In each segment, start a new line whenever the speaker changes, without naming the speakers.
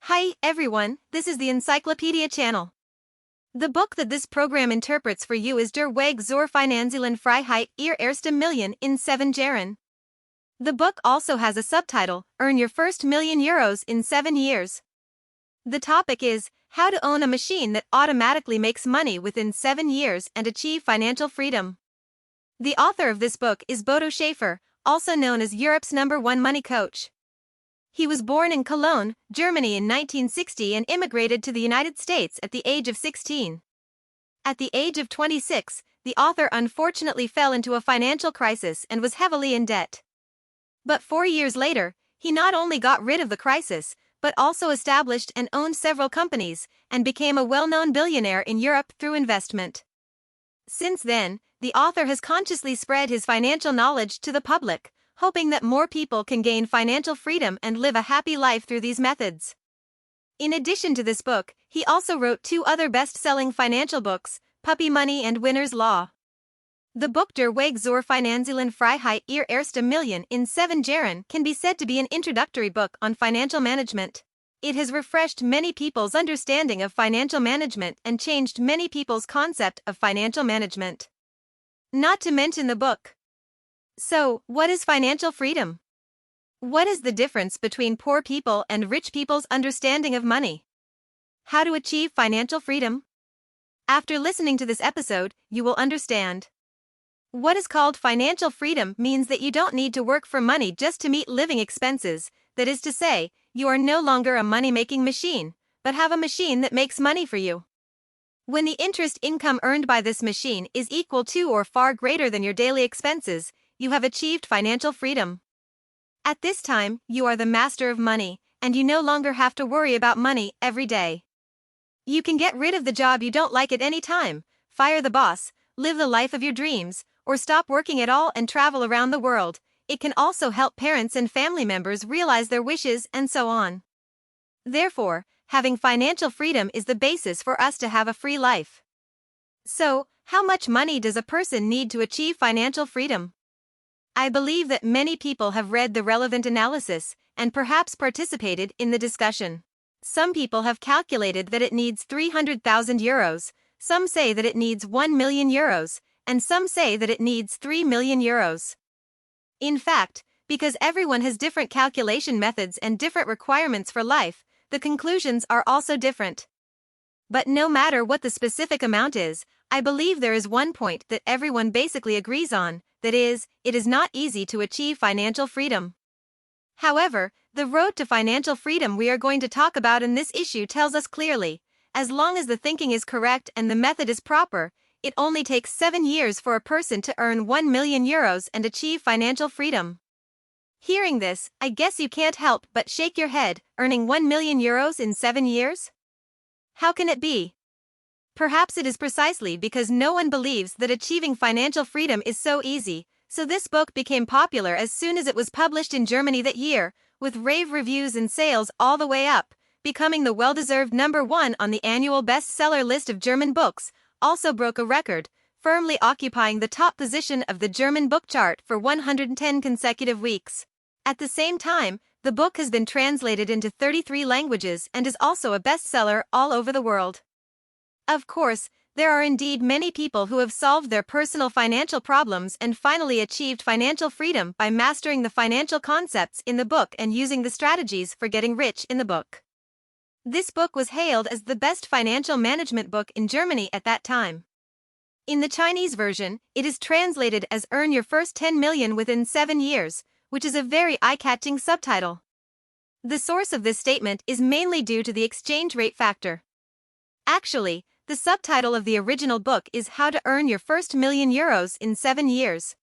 Hi, everyone, this is the Encyclopedia channel. The book that this program interprets for you is Der zur finanziellen Freiheit, ihre erste Million in 7 Jahren. The book also has a subtitle, Earn Your First €1,000,000 in 7 Years. The topic is, How to Own a Machine that Automatically Makes Money Within 7 Years and Achieve Financial Freedom. The author of this book is Bodo Schaefer, also known as Europe's #1 money coach. He was born in Cologne, Germany in 1960 and immigrated to the United States at the age of 16. At the age of 26, the author unfortunately fell into a financial crisis and was heavily in debt. But 4 years later, he not only got rid of the crisis, but also established and owned several companies, and became a well-known billionaire in Europe through investment. Since then, the author has consciously spread his financial knowledge to the public, hoping that more people can gain financial freedom and live a happy life through these methods. In addition to this book, he also wrote 2 other best-selling financial books, Puppy Money and Winner's Law. The book Der Weg zur finanziellen Freiheit, ihre erste Million in 7 Jahren can be said to be an introductory book on financial management. It has refreshed many people's understanding of financial management and changed many people's concept of financial management. Not to mention the book. So, what is financial freedom? What is the difference between poor people and rich people's understanding of money? How to achieve financial freedom? After listening to this episode, you will understand. What is called financial freedom means that you don't need to work for money just to meet living expenses, that is to say, you are no longer a money-making machine, but have a machine that makes money for you. When the interest income earned by this machine is equal to or far greater than your daily expenses, you have achieved financial freedom. At this time, you are the master of money, and you no longer have to worry about money every day. You can get rid of the job you don't like at any time, fire the boss, live the life of your dreams, or stop working at all and travel around the world. It can also help parents and family members realize their wishes and so on. Therefore, having financial freedom is the basis for us to have a free life. So, how much money does a person need to achieve financial freedom? I believe that many people have read the relevant analysis and perhaps participated in the discussion. Some people have calculated that it needs €300,000, some say that it needs €1,000,000, and some say that it needs €3,000,000. In fact, because everyone has different calculation methods and different requirements for life, the conclusions are also different. But no matter what the specific amount is, I believe there is one point that everyone basically agrees on, that is, it is not easy to achieve financial freedom. However, the road to financial freedom we are going to talk about in this issue tells us clearly, as long as the thinking is correct and the method is proper, it only takes 7 years for a person to earn €1,000,000 and achieve financial freedom. Hearing this, I guess you can't help but shake your head, earning €1,000,000 in 7 years? How can it be? Perhaps it is precisely because no one believes that achieving financial freedom is so easy, so this book became popular as soon as it was published in Germany that year, with rave reviews and sales all the way up, becoming the well-deserved #1 on the annual bestseller list of German books, also broke a record, firmly occupying the top position of the German book chart for 110 consecutive weeks. At the same time, the book has been translated into 33 languages and is also a bestseller all over the world. Of course, there are indeed many people who have solved their personal financial problems and finally achieved financial freedom by mastering the financial concepts in the book and using the strategies for getting rich in the book. This book was hailed as the best financial management book in Germany at that time. In the Chinese version, it is translated as Earn Your First 10 Million Within 7 Years, which is a very eye-catching subtitle. The source of this statement is mainly due to the exchange rate factor. Actually, the subtitle of the original book is How to Earn Your First €1,000,000 in 7 Years.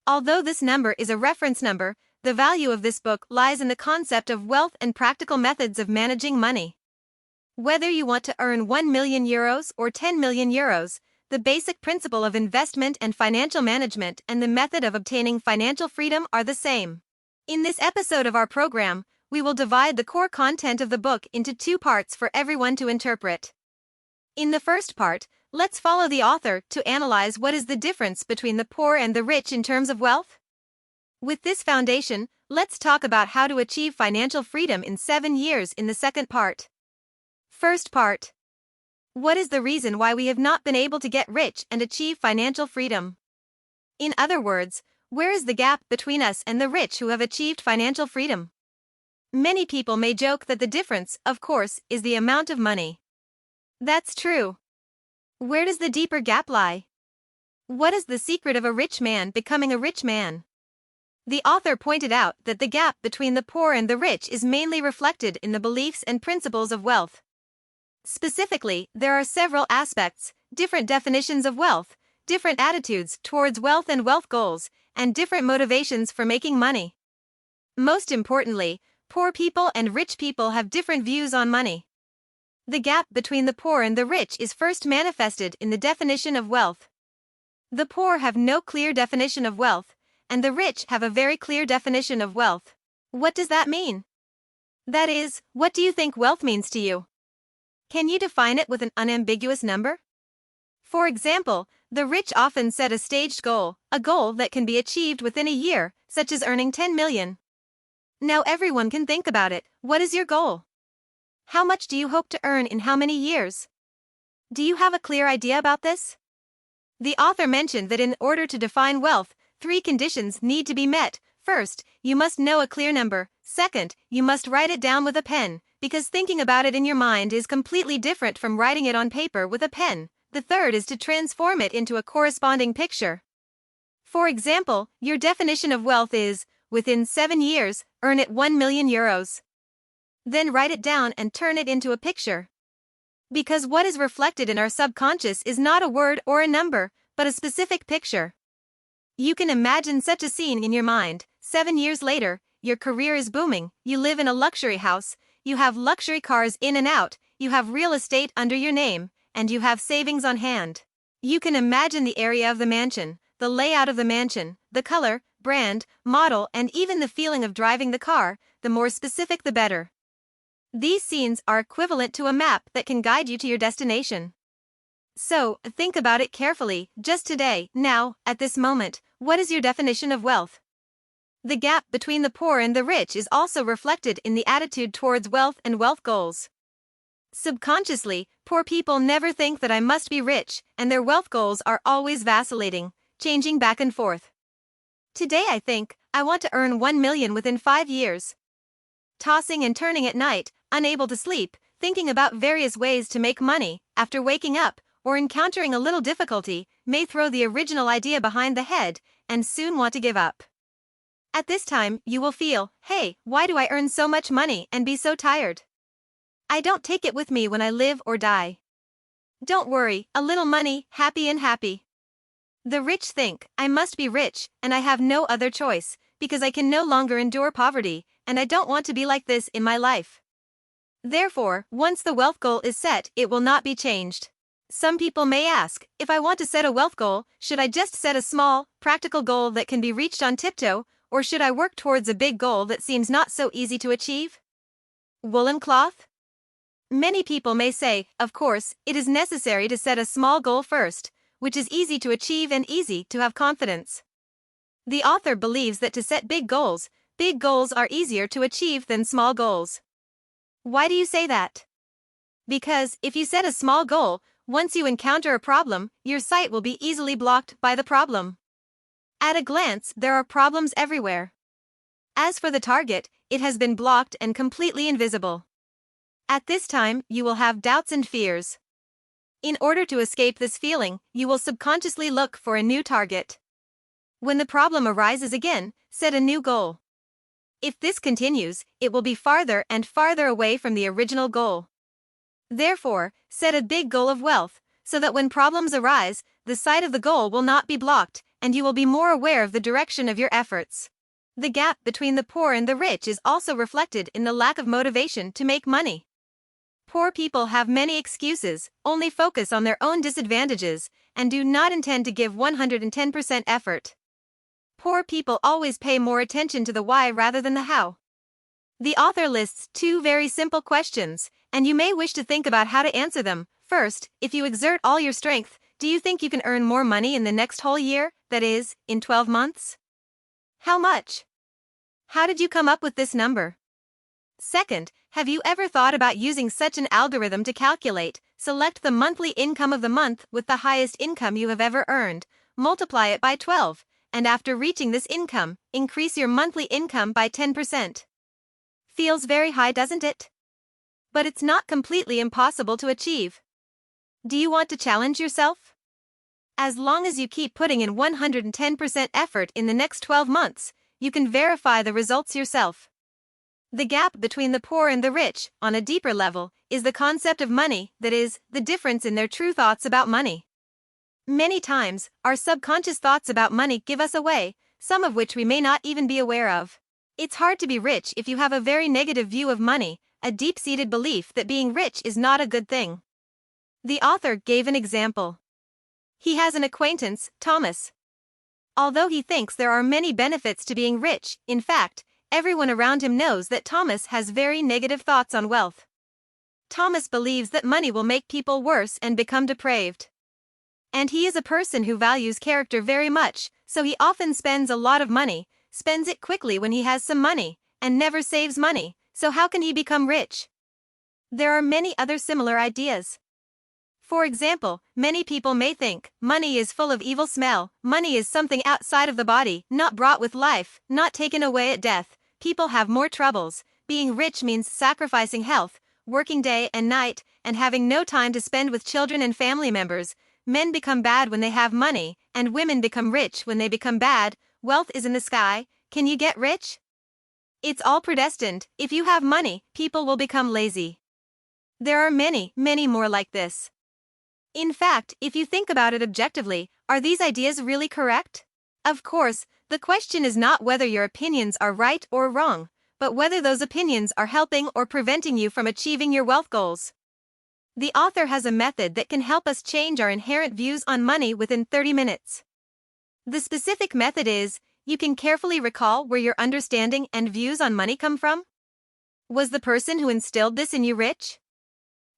Although this number is a reference number, the value of this book lies in the concept of wealth and practical methods of managing money. Whether you want to earn €1,000,000 or €10,000,000, the basic principle of investment and financial management and the method of obtaining financial freedom are the same. In this episode of our program, we will divide the core content of the book into 2 parts for everyone to interpret. In the first part, let's follow the author to analyze what is the difference between the poor and the rich in terms of wealth. With this foundation, let's talk about how to achieve financial freedom in 7 years in the second part. First part. What is the reason why we have not been able to get rich and achieve financial freedom? In other words, where is the gap between us and the rich who have achieved financial freedom? Many people may joke that the difference, of course, is the amount of money. That's true. Where does the deeper gap lie? What is the secret of a rich man becoming a rich man? The author pointed out that the gap between the poor and the rich is mainly reflected in the beliefs and principles of wealth. Specifically, there are several aspects, different definitions of wealth, different attitudes towards wealth and wealth goals, and different motivations for making money. Most importantly, poor people and rich people have different views on money. The gap between the poor and the rich is first manifested in the definition of wealth. The poor have no clear definition of wealth, and the rich have a very clear definition of wealth. What does that mean? That is, what do you think wealth means to you? Can you define it with an unambiguous number? For example, the rich often set a staged goal, a goal that can be achieved within a year, such as earning 10 million. Now everyone can think about it. What is your goal? How much do you hope to earn in how many years? Do you have a clear idea about this? The author mentioned that in order to define wealth, 3 conditions need to be met. First, you must know a clear number. Second, you must write it down with a pen, because thinking about it in your mind is completely different from writing it on paper with a pen. The third is to transform it into a corresponding picture. For example, your definition of wealth is, within 7 years, earn it 1 million euros. Then write it down and turn it into a picture. Because what is reflected in our subconscious is not a word or a number, but a specific picture. You can imagine such a scene in your mind. 7 years later, your career is booming, you live in a luxury house, you have luxury cars in and out, you have real estate under your name, and you have savings on hand. You can imagine the area of the mansion, the layout of the mansion, the color, brand, model, and even the feeling of driving the car. The more specific the better. These scenes are equivalent to a map that can guide you to your destination. So, think about it carefully, just today, now, at this moment. What is your definition of wealth? The gap between the poor and the rich is also reflected in the attitude towards wealth and wealth goals. Subconsciously, poor people never think that I must be rich, and their wealth goals are always vacillating, changing back and forth. Today I think, I want to earn 1 million within 5 years. Tossing and turning at night, unable to sleep, thinking about various ways to make money, after waking up, or encountering a little difficulty, may throw the original idea behind the head, and soon want to give up. At this time, you will feel, hey, why do I earn so much money and be so tired? I don't take it with me when I live or die. Don't worry, a little money, happy and happy. The rich think, I must be rich, and I have no other choice, because I can no longer endure poverty, and I don't want to be like this in my life. Therefore, once the wealth goal is set, it will not be changed. Some people may ask, if I want to set a wealth goal, should I just set a small, practical goal that can be reached on tiptoe, or should I work towards a big goal that seems not so easy to achieve? Woolen cloth? Many people may say, of course, it is necessary to set a small goal first, which is easy to achieve and easy to have confidence. The author believes that to set big goals are easier to achieve than small goals. Why do you say that? Because, if you set a small goal, once you encounter a problem, your sight will be easily blocked by the problem. At a glance, there are problems everywhere. As for the target, it has been blocked and completely invisible. At this time, you will have doubts and fears. In order to escape this feeling, you will subconsciously look for a new target. When the problem arises again, set a new goal. If this continues, it will be farther and farther away from the original goal. Therefore, set a big goal of wealth, so that when problems arise, the sight of the goal will not be blocked, and you will be more aware of the direction of your efforts. The gap between the poor and the rich is also reflected in the lack of motivation to make money. Poor people have many excuses, only focus on their own disadvantages, and do not intend to give 110% effort. Poor people always pay more attention to the why rather than the how. The author lists 2 very simple questions, and you may wish to think about how to answer them. First, if you exert all your strength, do you think you can earn more money in the next whole year, that is, in 12 months? How much? How did you come up with this number? Second, have you ever thought about using such an algorithm to calculate, select the monthly income of the month with the highest income you have ever earned, multiply it by 12, and after reaching this income, increase your monthly income by 10%. Feels very high, doesn't it? But it's not completely impossible to achieve. Do you want to challenge yourself? As long as you keep putting in 110% effort in the next 12 months, you can verify the results yourself. The gap between the poor and the rich, on a deeper level, is the concept of money, that is, the difference in their true thoughts about money. Many times, our subconscious thoughts about money give us away, some of which we may not even be aware of. It's hard to be rich if you have a very negative view of money, a deep-seated belief that being rich is not a good thing. The author gave an example. He has an acquaintance, Thomas. Although he thinks there are many benefits to being rich, in fact, everyone around him knows that Thomas has very negative thoughts on wealth. Thomas believes that money will make people worse and become depraved. And he is a person who values character very much, so he often spends a lot of money, spends it quickly when he has some money, and never saves money, so how can he become rich? There are many other similar ideas. For example, many people may think, money is full of evil smell, money is something outside of the body, not brought with life, not taken away at death, people have more troubles, being rich means sacrificing health, working day and night, and having no time to spend with children and family members. Men become bad when they have money, and women become rich when they become bad. Wealth is in the sky. Can you get rich? It's all predestined. If you have money, people will become lazy. There are many, many more like this. In fact, if you think about it objectively, are these ideas really correct? Of course, the question is not whether your opinions are right or wrong, but whether those opinions are helping or preventing you from achieving your wealth goals. The author has a method that can help us change our inherent views on money within 30 minutes. The specific method is, you can carefully recall where your understanding and views on money come from. Was the person who instilled this in you rich?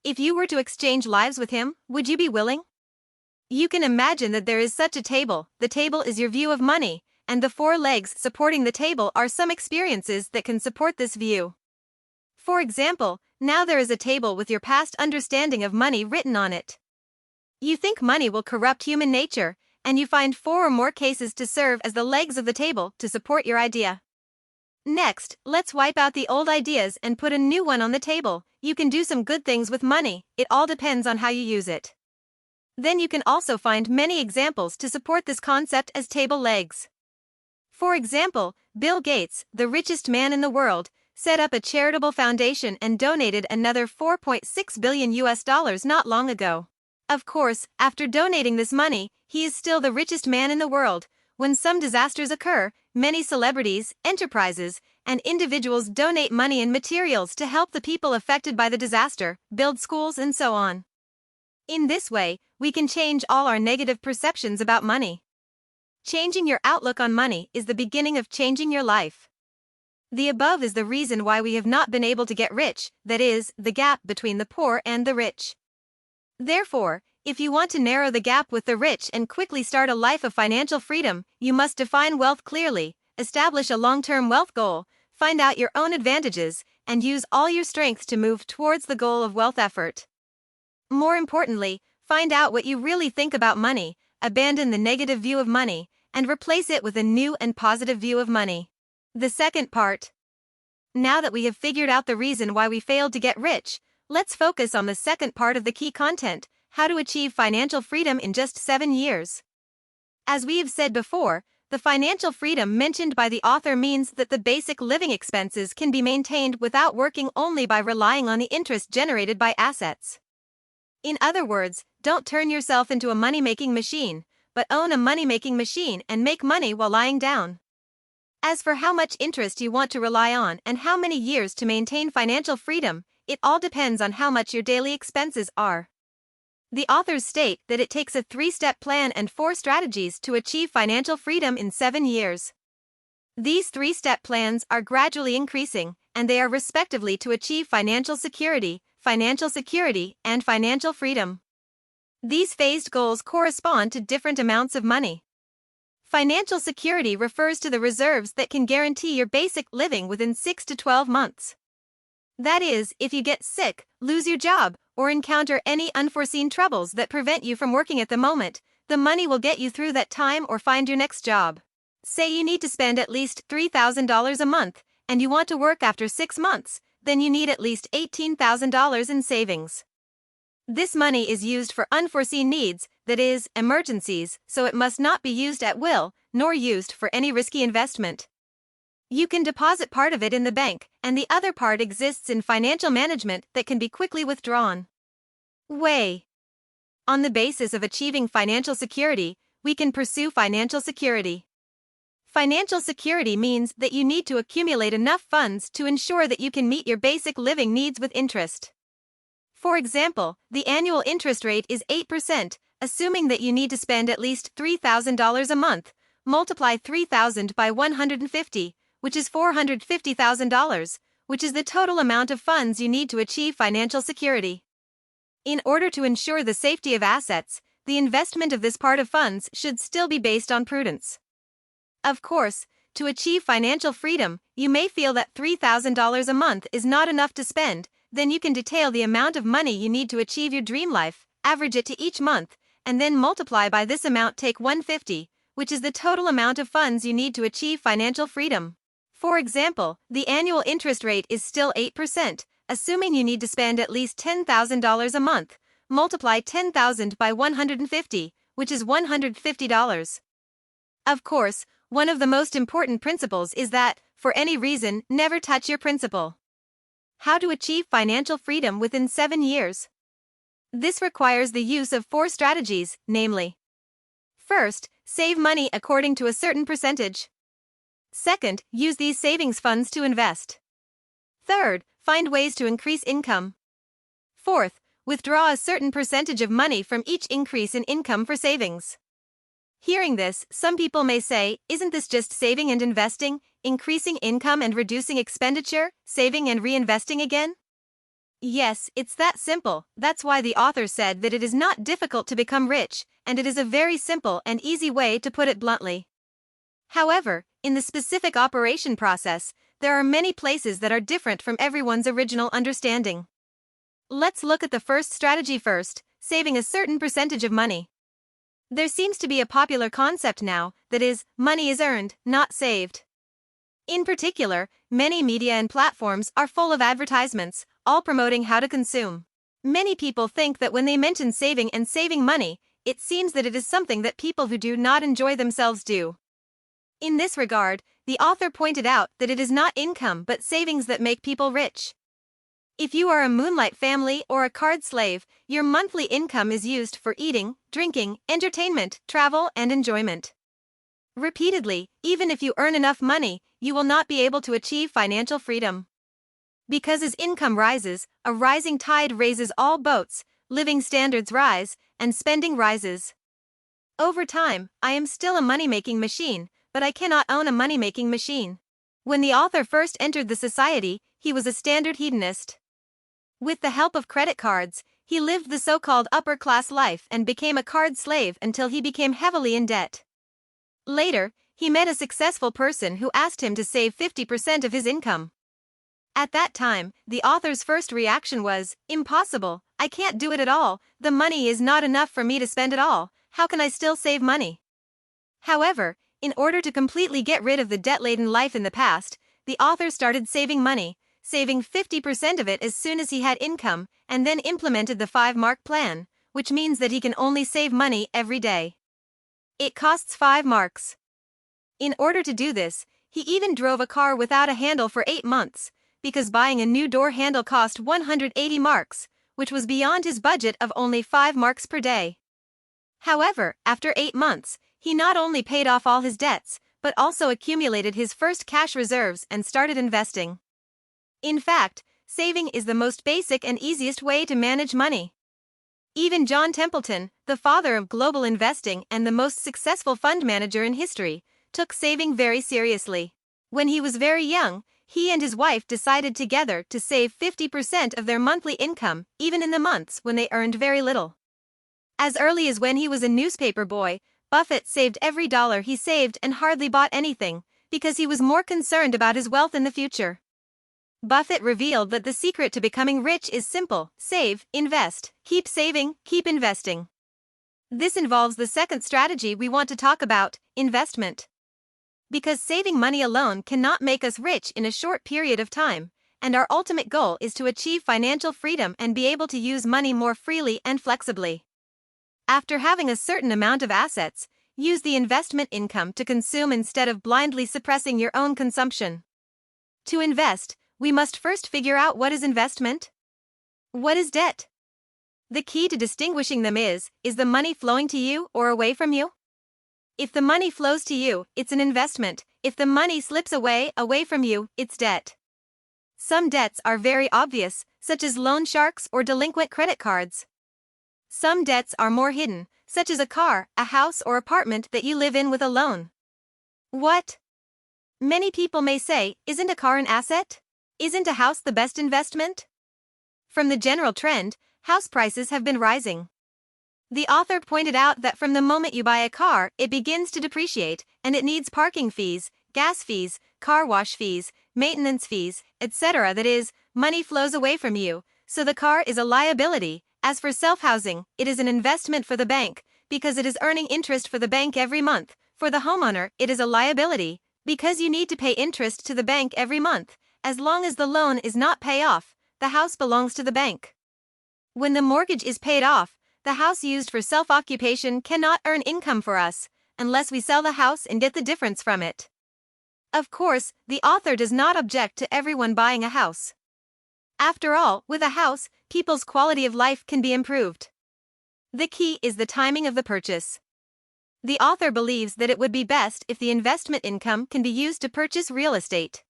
If you were to exchange lives with him, would you be willing? You can imagine that there is such a table. The table is your view of money, and the 4 legs supporting the table are some experiences that can support this view. For example, now there is a table with your past understanding of money written on it. You think money will corrupt human nature, and you find 4 or more cases to serve as the legs of the table to support your idea. Next, let's wipe out the old ideas and put a new one on the table. You can do some good things with money, it all depends on how you use it. Then you can also find many examples to support this concept as table legs. For example, Bill Gates, the richest man in the world, set up a charitable foundation and donated another $4.6 billion not long ago. Of course, after donating this money, he is still the richest man in the world. When some disasters occur, many celebrities, enterprises, and individuals donate money and materials to help the people affected by the disaster, build schools, and so on. In this way, we can change all our negative perceptions about money. Changing your outlook on money is the beginning of changing your life. The above is the reason why we have not been able to get rich, that is, the gap between the poor and the rich. Therefore, if you want to narrow the gap with the rich and quickly start a life of financial freedom, you must define wealth clearly, establish a long-term wealth goal, find out your own advantages, and use all your strength to move towards the goal of wealth effort. More importantly, find out what you really think about money, abandon the negative view of money, and replace it with a new and positive view of money. The second part. Now that we have figured out the reason why we failed to get rich, let's focus on the second part of the key content, how to achieve financial freedom in just 7 years. As we have said before, the financial freedom mentioned by the author means that the basic living expenses can be maintained without working, only by relying on the interest generated by assets. In other words, don't turn yourself into a money-making machine, but own a money-making machine and make money while lying down. As for how much interest you want to rely on and how many years to maintain financial freedom, it all depends on how much your daily expenses are. The authors state that it takes a 3-step plan and 4 strategies to achieve financial freedom in 7 years. These 3-step plans are gradually increasing, and they are respectively to achieve financial security, and financial freedom. These phased goals correspond to different amounts of money. Financial security refers to the reserves that can guarantee your basic living within 6 to 12 months. That is, if you get sick, lose your job, or encounter any unforeseen troubles that prevent you from working at the moment, the money will get you through that time or find your next job. Say you need to spend at least $3,000 a month, and you want to work after 6 months, then you need at least $18,000 in savings. This money is used for unforeseen needs, that is, emergencies, so it must not be used at will, nor used for any risky investment. You can deposit part of it in the bank, and the other part exists in financial management that can be quickly withdrawn. Way. On the basis of achieving financial security, we can pursue financial security. Financial security means that you need to accumulate enough funds to ensure that you can meet your basic living needs with interest. For example, the annual interest rate is 8%, assuming that you need to spend at least $3,000 a month. Multiply 3,000 by 150, which is $450,000, which is the total amount of funds you need to achieve financial security. In order to ensure the safety of assets, the investment of this part of funds should still be based on prudence. Of course, to achieve financial freedom, you may feel that $3,000 a month is not enough to spend. Then you can detail the amount of money you need to achieve your dream life, average it to each month, and then multiply by this amount. Take 150, which is the total amount of funds you need to achieve financial freedom. For example, the annual interest rate is still 8%, assuming you need to spend at least $10,000 a month. Multiply 10,000 by 150, which is $150. Of course, one of the most important principles is that, for any reason, never touch your principal. How to achieve financial freedom within 7 years. This requires the use of 4 strategies, namely: first, save money according to a certain percentage. Second, use these savings funds to invest. Third, find ways to increase income. Fourth, withdraw a certain percentage of money from each increase in income for savings. Hearing this, some people may say, isn't this just saving and investing, increasing income and reducing expenditure, saving and reinvesting again? Yes, it's that simple. That's why the author said that it is not difficult to become rich, and it is a very simple and easy way to put it bluntly. However, in the specific operation process, there are many places that are different from everyone's original understanding. Let's look at the first strategy first, saving a certain percentage of money. There seems to be a popular concept now, that is, money is earned, not saved. In particular, many media and platforms are full of advertisements, all promoting how to consume. Many people think that when they mention saving and saving money, it seems that it is something that people who do not enjoy themselves do. In this regard, the author pointed out that it is not income but savings that make people rich. If you are a moonlight family or a card slave, your monthly income is used for eating, drinking, entertainment, travel, and enjoyment. Repeatedly, even if you earn enough money, you will not be able to achieve financial freedom. Because as income rises, a rising tide raises all boats, living standards rise, and spending rises. Over time, I am still a money-making machine, but I cannot own a money-making machine. When the author first entered the society, he was a standard hedonist. With the help of credit cards, he lived the so-called upper-class life and became a card slave until he became heavily in debt. Later, he met a successful person who asked him to save 50% of his income. At that time, the author's first reaction was, "Impossible, I can't do it at all, the money is not enough for me to spend it all, how can I still save money?" However, in order to completely get rid of the debt-laden life in the past, the author started saving money, saving 50% of it as soon as he had income, and then implemented the 5-mark plan, which means that he can only save money every day. It costs 5 marks. In order to do this, he even drove a car without a handle for 8 months, because buying a new door handle cost 180 marks, which was beyond his budget of only 5 marks per day. However, after 8 months, he not only paid off all his debts, but also accumulated his first cash reserves and started investing. In fact, saving is the most basic and easiest way to manage money. Even John Templeton, the father of global investing and the most successful fund manager in history, took saving very seriously. When he was very young, he and his wife decided together to save 50% of their monthly income, even in the months when they earned very little. As early as when he was a newspaper boy, Buffett saved every dollar he saved and hardly bought anything, because he was more concerned about his wealth in the future. Buffett revealed that the secret to becoming rich is simple: save, invest, keep saving, keep investing. This involves the second strategy we want to talk about: investment. Because saving money alone cannot make us rich in a short period of time, and our ultimate goal is to achieve financial freedom and be able to use money more freely and flexibly. After having a certain amount of assets, use the investment income to consume instead of blindly suppressing your own consumption. To invest, we must first figure out what is investment. What is debt? The key to distinguishing them is the money flowing to you or away from you? If the money flows to you, it's an investment. If the money slips away from you, it's debt. Some debts are very obvious, such as loan sharks or delinquent credit cards. Some debts are more hidden, such as a car, a house or apartment that you live in with a loan. What? Many people may say, isn't a car an asset? Isn't a house the best investment? From the general trend, house prices have been rising. The author pointed out that from the moment you buy a car, it begins to depreciate, and it needs parking fees, gas fees, car wash fees, maintenance fees, etc. That is, money flows away from you, so the car is a liability. As for self-housing, it is an investment for the bank, because it is earning interest for the bank every month. For the homeowner, it is a liability, because you need to pay interest to the bank every month. As long as the loan is not paid off, the house belongs to the bank. When the mortgage is paid off, the house used for self-occupation cannot earn income for us, unless we sell the house and get the difference from it. Of course, the author does not object to everyone buying a house. After all, with a house, people's quality of life can be improved. The key is the timing of the purchase. The author believes that it would be best if the investment income can be used to purchase real estate.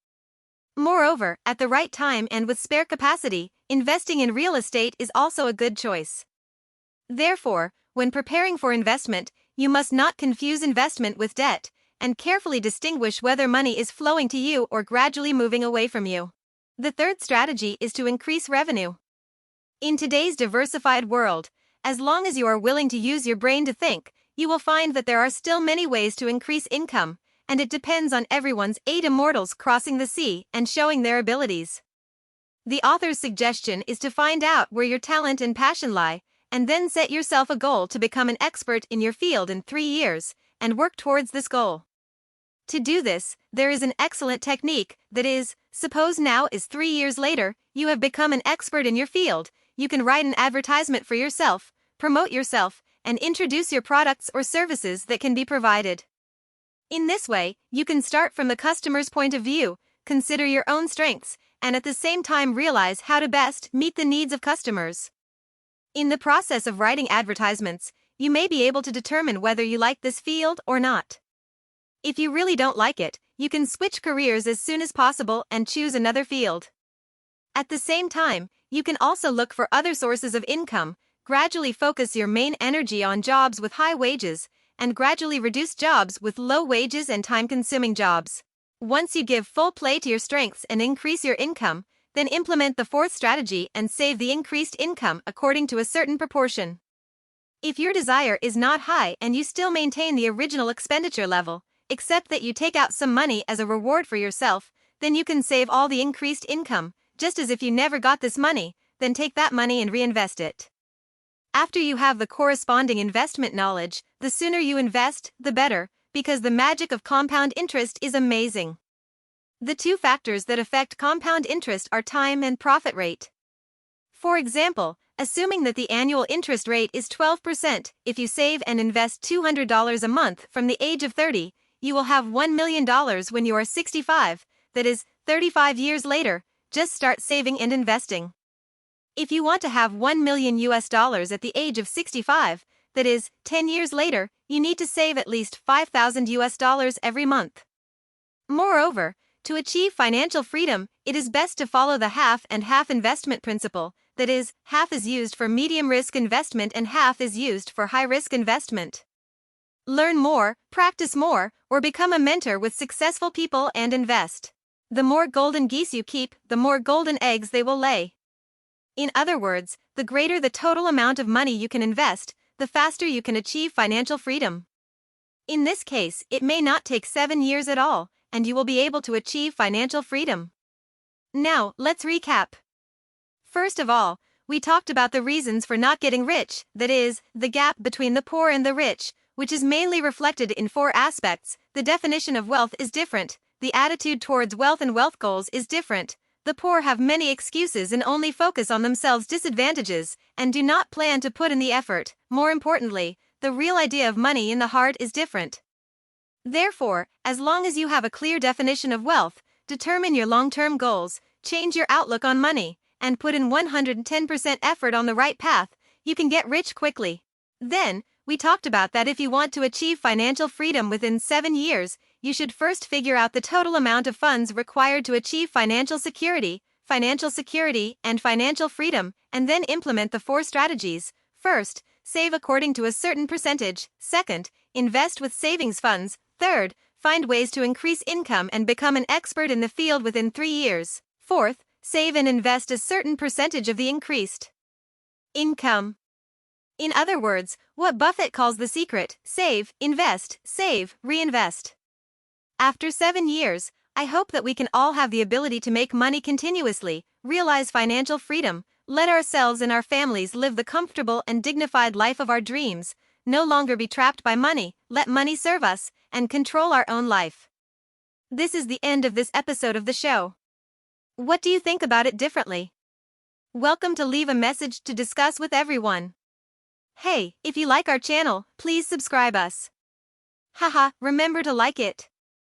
Moreover, at the right time and with spare capacity, investing in real estate is also a good choice. Therefore, when preparing for investment, you must not confuse investment with debt, and carefully distinguish whether money is flowing to you or gradually moving away from you. The third strategy is to increase revenue. In today's diversified world, as long as you are willing to use your brain to think, you will find that there are still many ways to increase income, and it depends on everyone's 8 immortals crossing the sea and showing their abilities. The author's suggestion is to find out where your talent and passion lie, and then set yourself a goal to become an expert in your field in 3 years, and work towards this goal. To do this, there is an excellent technique, that is, suppose now is 3 years later, you have become an expert in your field, you can write an advertisement for yourself, promote yourself, and introduce your products or services that can be provided. In this way, you can start from the customer's point of view, consider your own strengths, and at the same time realize how to best meet the needs of customers. In the process of writing advertisements, you may be able to determine whether you like this field or not. If you really don't like it, you can switch careers as soon as possible and choose another field. At the same time, you can also look for other sources of income, gradually focus your main energy on jobs with high wages, and gradually reduce jobs with low wages and time-consuming jobs. Once you give full play to your strengths and increase your income, then implement the fourth strategy and save the increased income according to a certain proportion. If your desire is not high and you still maintain the original expenditure level, except that you take out some money as a reward for yourself, then you can save all the increased income, just as if you never got this money, then take that money and reinvest it. After you have the corresponding investment knowledge, the sooner you invest, the better, because the magic of compound interest is amazing. The 2 factors that affect compound interest are time and profit rate. For example, assuming that the annual interest rate is 12%, if you save and invest $200 a month from the age of 30, you will have $1 million when you are 65, that is, 35 years later. Just start saving and investing. If you want to have $1 million at the age of 65, that is, 10 years later, you need to save at least $5,000 every month. Moreover, to achieve financial freedom, it is best to follow the half and half investment principle, that is, half is used for medium risk investment and half is used for high risk investment. Learn more, practice more, or become a mentor with successful people and invest. The more golden geese you keep, the more golden eggs they will lay. In other words, the greater the total amount of money you can invest, the faster you can achieve financial freedom. In this case, it may not take 7 years at all, and you will be able to achieve financial freedom. Now, let's recap. First of all, we talked about the reasons for not getting rich, that is, the gap between the poor and the rich, which is mainly reflected in 4 aspects. The definition of wealth is different, the attitude towards wealth and wealth goals is different. The poor have many excuses and only focus on themselves' disadvantages, and do not plan to put in the effort. More importantly, the real idea of money in the heart is different. Therefore, as long as you have a clear definition of wealth, determine your long-term goals, change your outlook on money, and put in 110% effort on the right path, you can get rich quickly. Then, we talked about that if you want to achieve financial freedom within 7 years, you should first figure out the total amount of funds required to achieve financial security, and financial freedom, and then implement the 4 strategies. First, save according to a certain percentage. Second, invest with savings funds. Third, find ways to increase income and become an expert in the field within 3 years. Fourth, save and invest a certain percentage of the increased income. In other words, what Buffett calls the secret: save, invest, save, reinvest. After 7 years, I hope that we can all have the ability to make money continuously, realize financial freedom, let ourselves and our families live the comfortable and dignified life of our dreams, no longer be trapped by money, let money serve us, and control our own life. This is the end of this episode of the show. What do you think about it differently? Welcome to leave a message to discuss with everyone. Hey, if you like our channel, please subscribe us. Haha, remember to like it.